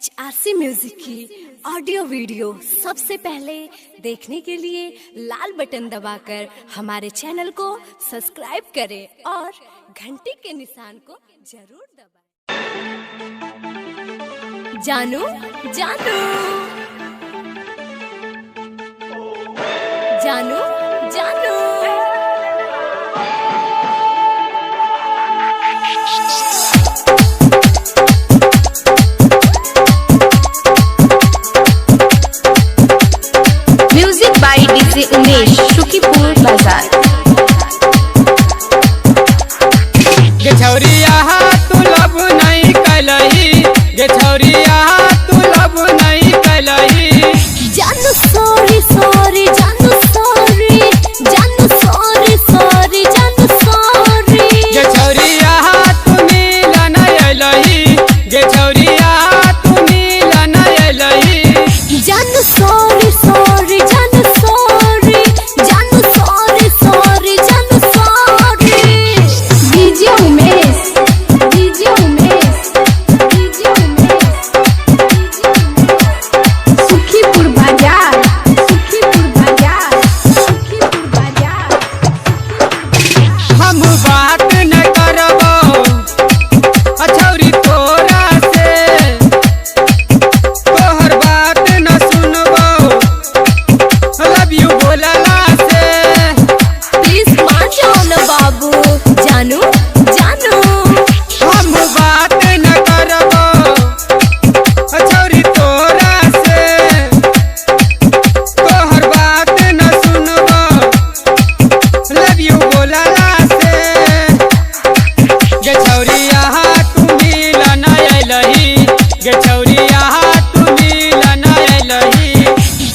HRC music की audio video सबसे पहले देखने के लिए लाल बटन दबाकर हमारे चैनल को सब्सक्राइब करें और घंटी के निशान को जरूर दबाएं। जानू जानू जानू जानू music by DJ Umesh Shukipur बाजार। गे छौरिया तू लब नहीं कैलही, गे छौरिया तू लब नहीं कैलही। जानू सॉरी सॉरी जानू सॉरी जानू सॉरी सॉरी जानू सॉरी। गे छौरिया तू मिलन अइलही, गे छौरिया तू मिलन अइलही। जानू सॉरी सॉरी जानू सॉरी जानू सॉरी सॉरी जानू sorry. DJ Umesh DJ Umesh DJ Umesh Sukhipur बाजार सुखीपुर बाजार सुखीपुर बाजार। हम बात न करबो छौरी तोरा से, तोहर बात न सुनबो लव यू बोलला से। प्लीज मान जाओ ना बाबू। जानू जानू हम बात न करबो छौरी तोरा से, तोहर बात न सुनबो लव यू बोलला से। गे छौरिया तू मिलन अइलही, गे छौरिया तू मिलन अइलही।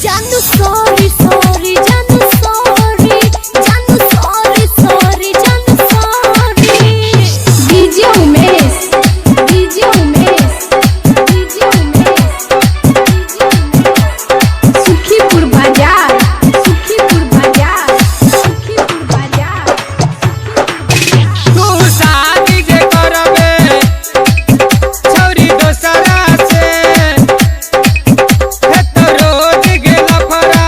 जानू सॉरी सॉरी जानू सॉरी जानू सॉरी सॉरी जानू sorry. DJ Umesh DJ Umesh DJ Umesh Sukhipur बाजार सुखीपुर बाजार सुखीपुर बाजार। तू शादी जे करबे छौरी दोसरा से, हे तो रोज गेला फरा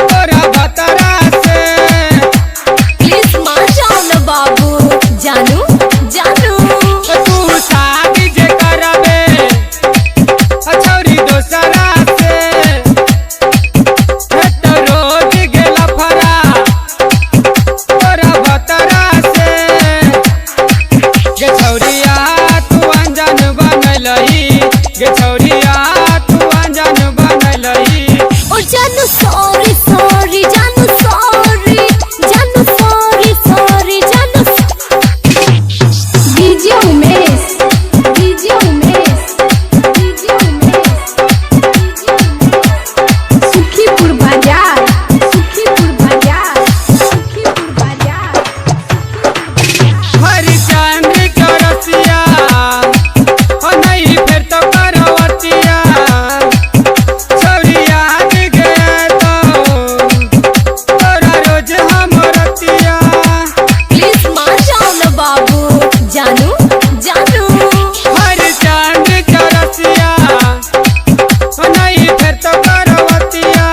तोरा भतरा से। प्लीज मान जाओ ना बाबू। जानू जानू तू शादी जे करबे छौरी दोसरा से, हे तो रोज गेला फरा तोरा भतरा से। गे छौरिया तू अनजान बनलही, गे छौरिया तू अनजान बनलही। ओ जानू सॉरी सॉरी जानू सॉरी जानू सॉरी सॉरी जानू DJ Umesh DJ Umesh DJ Umesh Sukhipur बाजार सुखीपुर बाजार सुखीपुर बाजार। हरिचंद्र चौरसिया हो नहीं फिर तो करवतिया, छौरिया गए तो तोरा रोज हम रतिया। प्लीज मान जाओ ना बाबू। जानू जानू हरिचंद्र चौरसिया हो नहीं फिर तो करवतिया,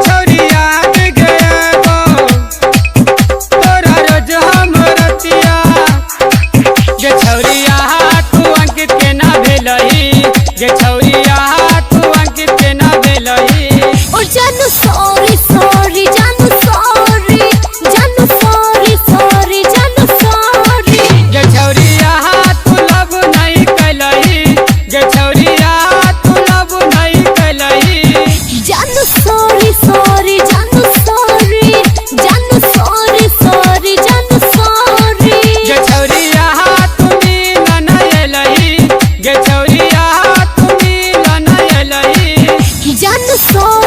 छौरिया गए तो तोरा रोज हम रतिया। गे छौरिया तू अंकित के ना भेलही, गे छौरिया तू अंकित के ना भेलही। ओ जानू सॉरी सॉरी जानू सॉरी जानू सॉरी सॉरी जानू सॉरी। गे छौरिया तू लब नहीं कैलही, गे छौरिया तू लब नहीं कैलही। जानू सॉरी सॉरी जानू सॉरी जानू सॉरी सॉरी जानू सॉरी। गे छौरिया तू मिलन अइलही, गे छौरिया तू मिलन अइलही। जानू सॉरी